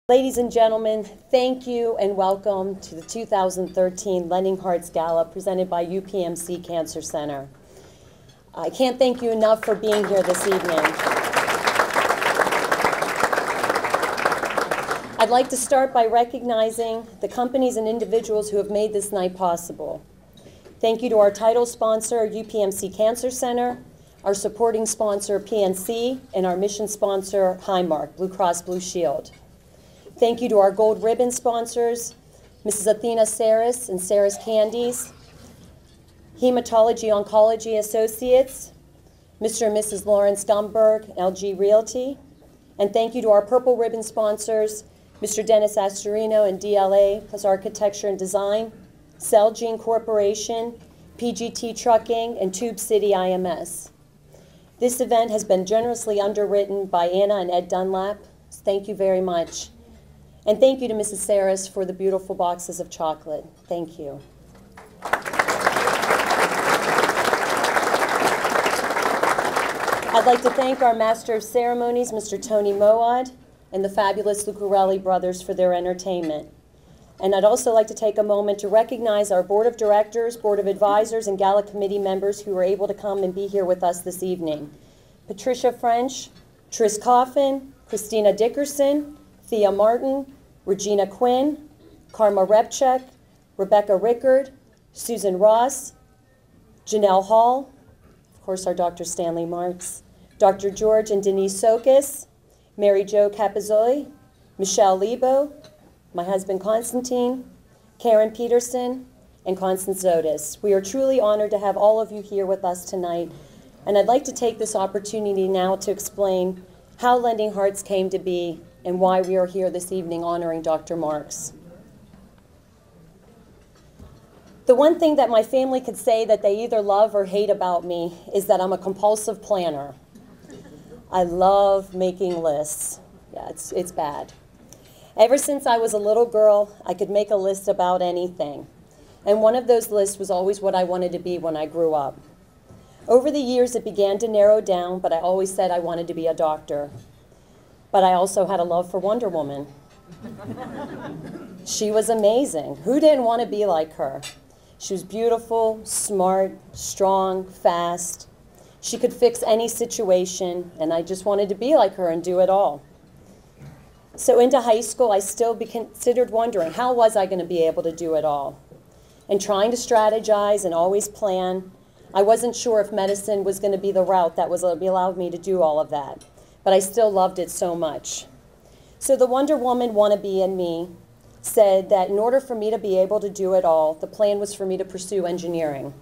Ladies and gentlemen, thank you and welcome to the 2013 Lending Hearts Gala presented by UPMC Cancer Center. I can't thank you enough for being here this evening. I'd like to start by recognizing the companies and individuals who have made this night possible. Thank you to our title sponsor, UPMC Cancer Center, our supporting sponsor, PNC, and our mission sponsor, Highmark, Blue Cross Blue Shield. Thank you to our gold ribbon sponsors, Mrs. Athena Saris and Saris Candies, Hematology Oncology Associates, Mr. and Mrs. Lawrence Gumberg, LG Realty, and thank you to our purple ribbon sponsors, Mr. Dennis Astorino and DLA plus Architecture and Design, Celgene Corporation, PGT Trucking, and Tube City IMS. This event has been generously underwritten by Anna and Ed Dunlap. Thank you very much. And thank you to Mrs. Saris for the beautiful boxes of chocolate. Thank you. I'd like to thank our Master of Ceremonies, Mr. Tony Moad, and the fabulous Lucarelli brothers for their entertainment. And I'd also like to take a moment to recognize our Board of Directors, Board of Advisors, and Gala Committee members who were able to come and be here with us this evening. Patricia French, Tris Coffin, Christina Dickerson, Thea Martin, Regina Quinn, Karma Repchek, Rebecca Rickard, Susan Ross, Janelle Hall, of course our Dr. Stanley Marks, Dr. George and Denise Sokas, Mary Jo Capizoli, Michelle Lebo, my husband Constantine, Karen Peterson, and Constance Zotis. We are truly honored to have all of you here with us tonight, and I'd like to take this opportunity now to explain how Lending Hearts came to be and why we are here this evening honoring Dr. Marks. The one thing that my family could say that they either love or hate about me is that I'm a compulsive planner. I love making lists. Yeah, it's bad. Ever since I was a little girl, I could make a list about anything. And one of those lists was always what I wanted to be when I grew up. Over the years, it began to narrow down, but I always said I wanted to be a doctor. But I also had a love for Wonder Woman. She was amazing. Who didn't want to be like her? She was beautiful, smart, strong, fast. She could fix any situation, and I just wanted to be like her and do it all. So into high school, I still considered wondering, how was I going to be able to do it all? And trying to strategize and always plan, I wasn't sure if medicine was going to be the route that was allowed me to do all of that. But I still loved it so much. So the Wonder Woman wannabe in me said that in order for me to be able to do it all, the plan was for me to pursue engineering.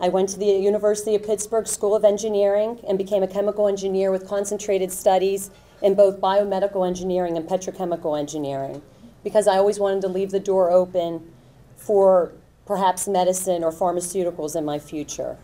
I went to the University of Pittsburgh School of Engineering and became a chemical engineer with concentrated studies in both biomedical engineering and petrochemical engineering, because I always wanted to leave the door open for perhaps medicine or pharmaceuticals in my future.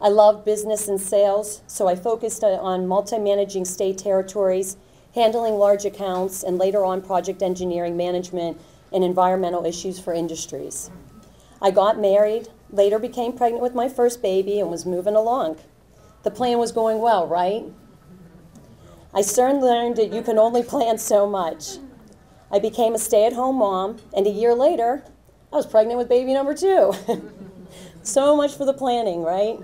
I loved business and sales, so I focused on multi-managing state territories, handling large accounts, and later on project engineering management and environmental issues for industries. I got married, later became pregnant with my first baby, and was moving along. The plan was going well, right? I soon learned that you can only plan so much. I became a stay-at-home mom, and a year later, I was pregnant with baby number 2. So much for the planning, right?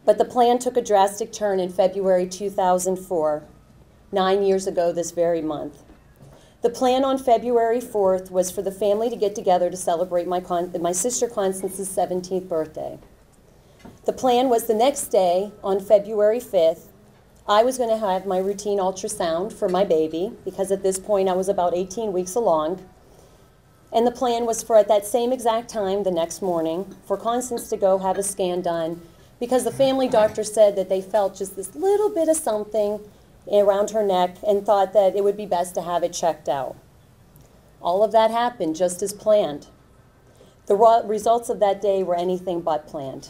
But the plan took a drastic turn in February 2004, 9 years ago this very month. The plan on February 4th was for the family to get together to celebrate my sister Constance's 17th birthday. The plan was the next day, on February 5th, I was going to have my routine ultrasound for my baby, because at this point I was about 18 weeks along. And the plan was for, at that same exact time the next morning, for Constance to go have a scan done, because the family doctor said that they felt just this little bit of something around her neck and thought that it would be best to have it checked out. All of that happened just as planned. The results of that day were anything but planned.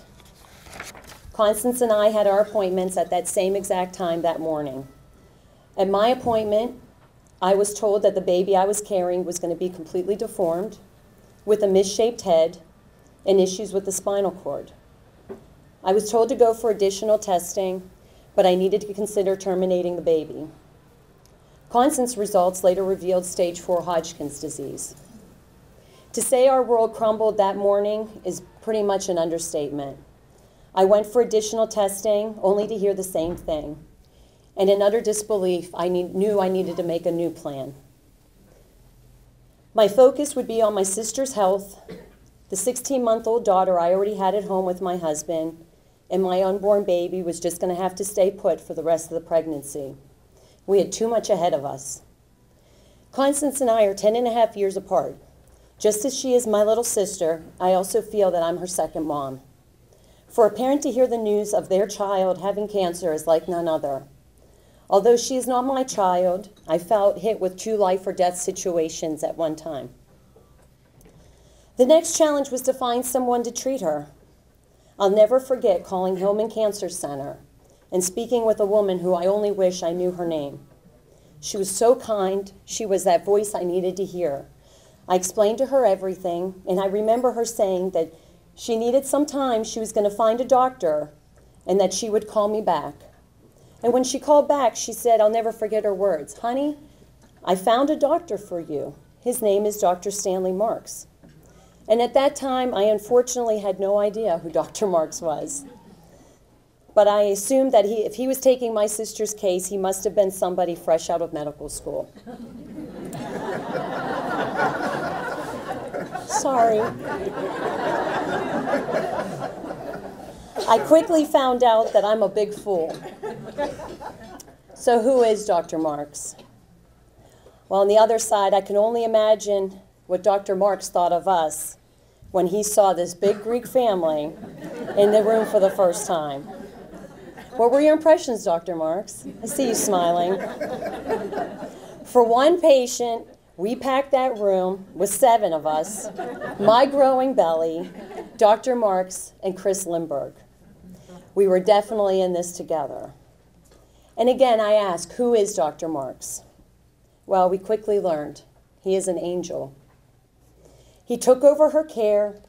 Constance and I had our appointments at that same exact time that morning. At my appointment, I was told that the baby I was carrying was going to be completely deformed, with a misshaped head, and issues with the spinal cord. I was told to go for additional testing, but I needed to consider terminating the baby. Constance's results later revealed stage 4 Hodgkin's disease. To say our world crumbled that morning is pretty much an understatement. I went for additional testing, only to hear the same thing. And in utter disbelief, I knew I needed to make a new plan. My focus would be on my sister's health, the 16-month-old daughter I already had at home with my husband, and my unborn baby was just going to have to stay put for the rest of the pregnancy. We had too much ahead of us. Constance and I are 10.5 years apart. Just as she is my little sister, I also feel that I'm her second mom. For a parent to hear the news of their child having cancer is like none other. Although she is not my child, I felt hit with 2 life or death situations at one time. The next challenge was to find someone to treat her. I'll never forget calling Hillman Cancer Center and speaking with a woman who I only wish I knew her name. She was so kind. She was that voice I needed to hear. I explained to her everything, and I remember her saying that she needed some time, she was going to find a doctor, and that she would call me back. And when she called back, she said, I'll never forget her words, "Honey, I found a doctor for you. His name is Dr. Stanley Marks." And at that time, I unfortunately had no idea who Dr. Marks was. But I assumed that if he was taking my sister's case, he must have been somebody fresh out of medical school. Sorry. I quickly found out that I'm a big fool. So who is Dr. Marks? Well, on the other side, I can only imagine what Dr. Marks thought of us when he saw this big Greek family in the room for the first time. What were your impressions, Dr. Marks? I see you smiling. For one patient, we packed that room with 7 of us, my growing belly, Dr. Marks, and Chris Lindbergh. We were definitely in this together. And again, I ask, who is Dr. Marks? Well, we quickly learned he is an angel. He took over her care,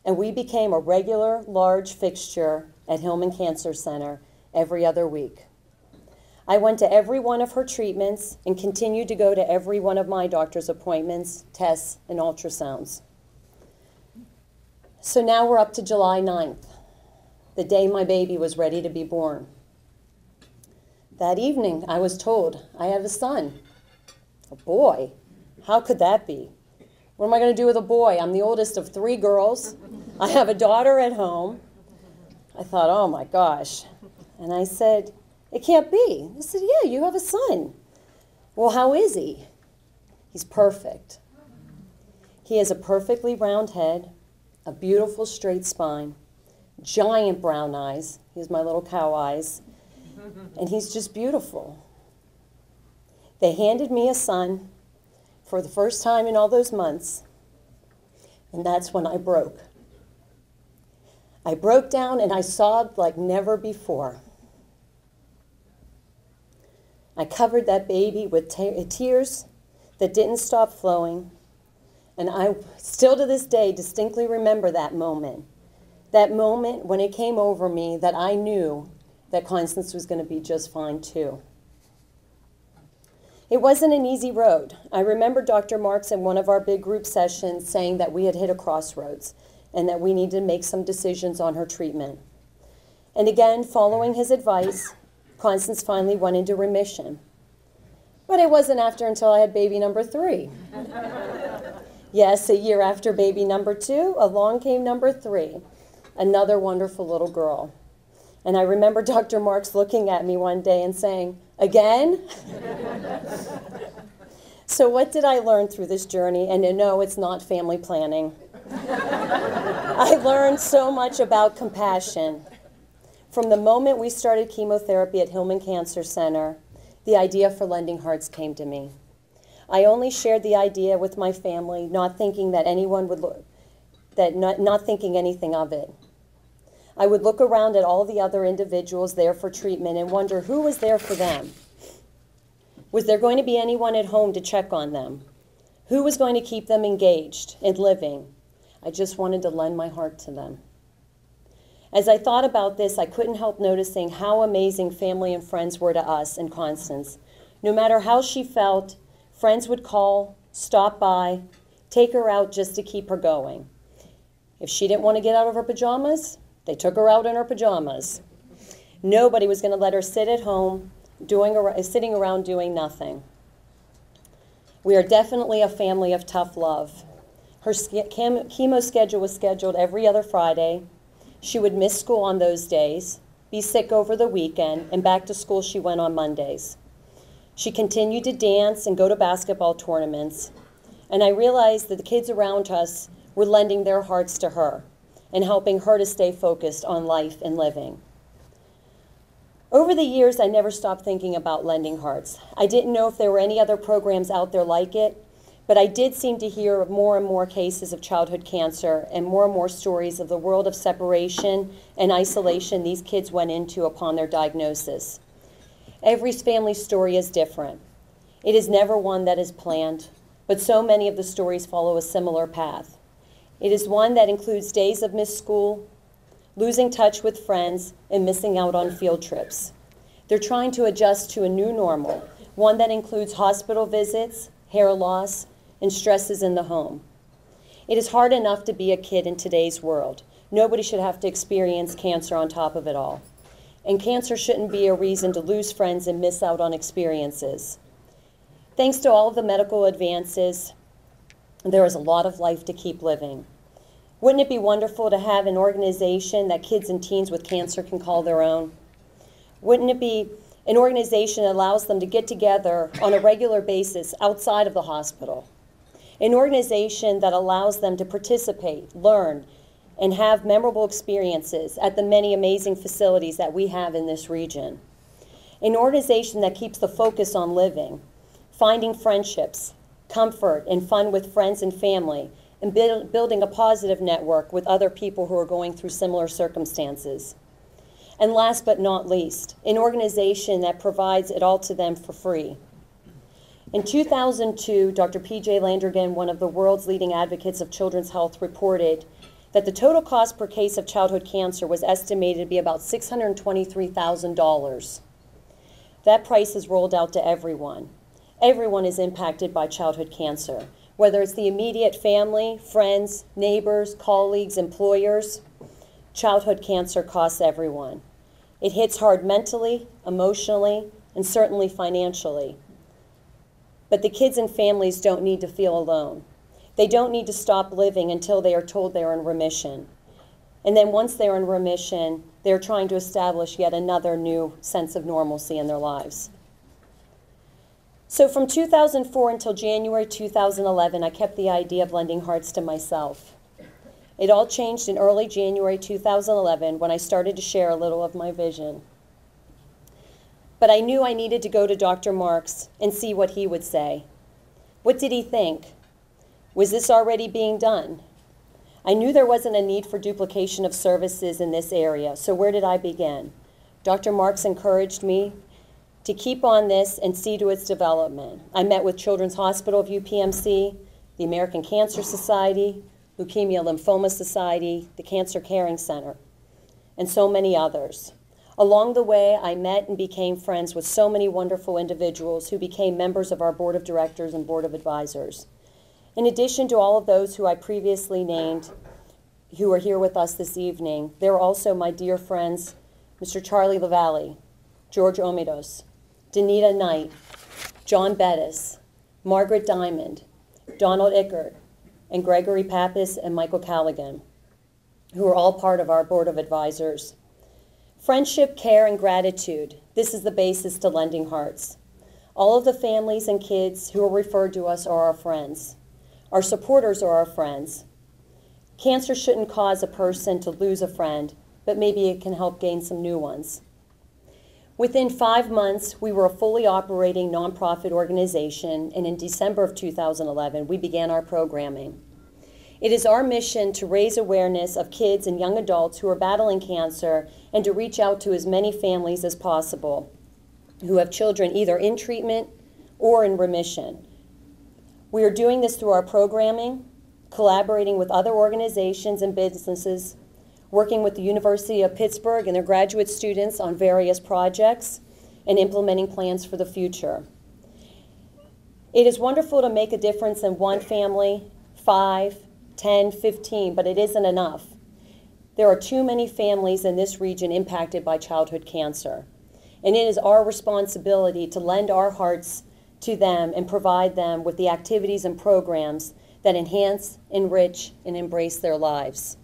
and we became a regular, large fixture at Hillman Cancer Center every other week. I went to every one of her treatments and continued to go to every one of my doctor's appointments, tests, and ultrasounds. So now we're up to July 9th, the day my baby was ready to be born. That evening, I was told I have a son. A boy? How could that be? What am I going to do with a boy? I'm the oldest of 3 girls. I have a daughter at home. I thought, oh my gosh. And I said, it can't be. They said, yeah, you have a son. Well, how is he? He's perfect. He has a perfectly round head, a beautiful straight spine, giant brown eyes. He has my little cow eyes. And he's just beautiful. They handed me a son for the first time in all those months, and that's when I broke. I broke down and I sobbed like never before. I covered that baby with tears that didn't stop flowing, and I still to this day distinctly remember that moment when it came over me that I knew that Constance was going to be just fine too. It wasn't an easy road. I remember Dr. Marks in one of our big group sessions saying that we had hit a crossroads and that we needed to make some decisions on her treatment. And again, following his advice, Constance finally went into remission. But it wasn't until I had baby number 3. Yes, a year after baby number 2, along came number 3, another wonderful little girl. And I remember Dr. Marks looking at me one day and saying, again? So what did I learn through this journey? And no, it's not family planning. I learned so much about compassion. From the moment we started chemotherapy at Hillman Cancer Center, the idea for Lending Hearts came to me. I only shared the idea with my family, not thinking that anyone would not thinking anything of it. I would look around at all the other individuals there for treatment and wonder who was there for them. Was there going to be anyone at home to check on them? Who was going to keep them engaged and living? I just wanted to lend my heart to them. As I thought about this, I couldn't help noticing how amazing family and friends were to us and Constance No matter how she felt, friends would call, stop by, take her out just to keep her going. If she didn't want to get out of her pajamas, they took her out in her pajamas. Nobody was going to let her sit at home, sitting around doing nothing. We are definitely a family of tough love. Her chemo schedule was scheduled every other Friday. She would miss school on those days, be sick over the weekend, and back to school she went on Mondays. She continued to dance and go to basketball tournaments, and I realized that the kids around us were lending their hearts to her and helping her to stay focused on life and living. Over the years, I never stopped thinking about Lending Hearts. I didn't know if there were any other programs out there like it, but I did seem to hear of more and more cases of childhood cancer and more stories of the world of separation and isolation these kids went into upon their diagnosis. Every family story is different. It is never one that is planned, but so many of the stories follow a similar path. It is one that includes days of missed school, losing touch with friends, and missing out on field trips. They're trying to adjust to a new normal, one that includes hospital visits, hair loss, and stresses in the home. It is hard enough to be a kid in today's world. Nobody should have to experience cancer on top of it all. And cancer shouldn't be a reason to lose friends and miss out on experiences. Thanks to all of the medical advances, there is a lot of life to keep living. Wouldn't it be wonderful to have an organization that kids and teens with cancer can call their own? Wouldn't it be an organization that allows them to get together on a regular basis outside of the hospital? An organization that allows them to participate, learn, and have memorable experiences at the many amazing facilities that we have in this region. An organization that keeps the focus on living, finding friendships, comfort, and fun with friends and family, and building a positive network with other people who are going through similar circumstances. And last but not least, an organization that provides it all to them for free. In 2002, Dr. P.J. Landrigan, one of the world's leading advocates of children's health, reported that the total cost per case of childhood cancer was estimated to be about $623,000. That price is rolled out to everyone. Everyone is impacted by childhood cancer, whether it's the immediate family, friends, neighbors, colleagues, employers. Childhood cancer costs everyone. It hits hard mentally, emotionally, and certainly financially. But the kids and families don't need to feel alone. They don't need to stop living until they are told they are in remission. And then once they're in remission, they're trying to establish yet another new sense of normalcy in their lives. So from 2004 until January 2011, I kept the idea of Lending Hearts to myself. It all changed in early January 2011 when I started to share a little of my vision. But I knew I needed to go to Dr. Marks and see what he would say. What did he think? Was this already being done? I knew there wasn't a need for duplication of services in this area, so where did I begin? Dr. Marks encouraged me to keep on this and see to its development. I met with Children's Hospital of UPMC, the American Cancer Society, Leukemia Lymphoma Society, the Cancer Caring Center, and so many others. Along the way, I met and became friends with so many wonderful individuals who became members of our board of directors and board of advisors. In addition to all of those who I previously named, who are here with us this evening, there are also my dear friends, Mr. Charlie LaValle, George Omidos, Danita Knight, John Bettis, Margaret Diamond, Donald Ickert, and Gregory Pappas and Michael Callaghan, who are all part of our board of advisors. Friendship, care, and gratitude. This is the basis to Lending Hearts. All of the families and kids who are referred to us are our friends. Our supporters are our friends. Cancer shouldn't cause a person to lose a friend, but maybe it can help gain some new ones. Within 5 months, we were a fully operating nonprofit organization, and in December of 2011, we began our programming. It is our mission to raise awareness of kids and young adults who are battling cancer and to reach out to as many families as possible who have children either in treatment or in remission. We are doing this through our programming, collaborating with other organizations and businesses, working with the University of Pittsburgh and their graduate students on various projects, and implementing plans for the future. It is wonderful to make a difference in one family, 5, 10, 15, but it isn't enough. There are too many families in this region impacted by childhood cancer, and it is our responsibility to lend our hearts to them and provide them with the activities and programs that enhance, enrich, and embrace their lives.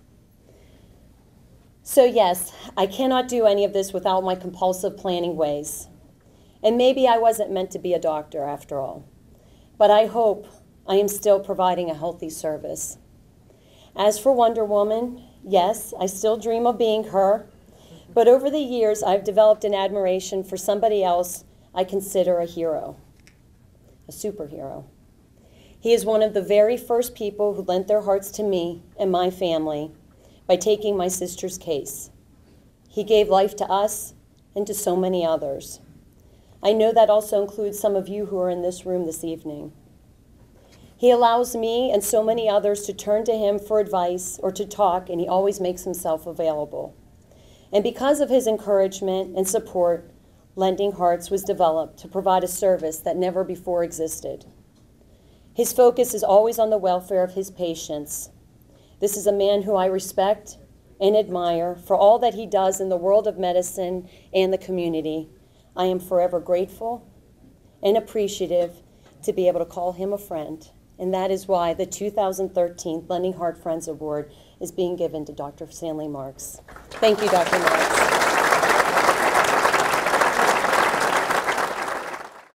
So yes, I cannot do any of this without my compulsive planning ways. And maybe I wasn't meant to be a doctor after all, but I hope I am still providing a healthy service. As for Wonder Woman, yes, I still dream of being her, but over the years I've developed an admiration for somebody else I consider a hero, a superhero. He is one of the very first people who lent their hearts to me and my family by taking my sister's case. He gave life to us and to so many others. I know that also includes some of you who are in this room this evening. He allows me and so many others to turn to him for advice or to talk, and he always makes himself available. And because of his encouragement and support, Lending Hearts was developed to provide a service that never before existed. His focus is always on the welfare of his patients. This is a man who I respect and admire for all that he does in the world of medicine and the community. I am forever grateful and appreciative to be able to call him a friend, and that is why the 2013 Lending Heart Friends Award is being given to Dr. Stanley Marks. Thank you, Dr. Marks.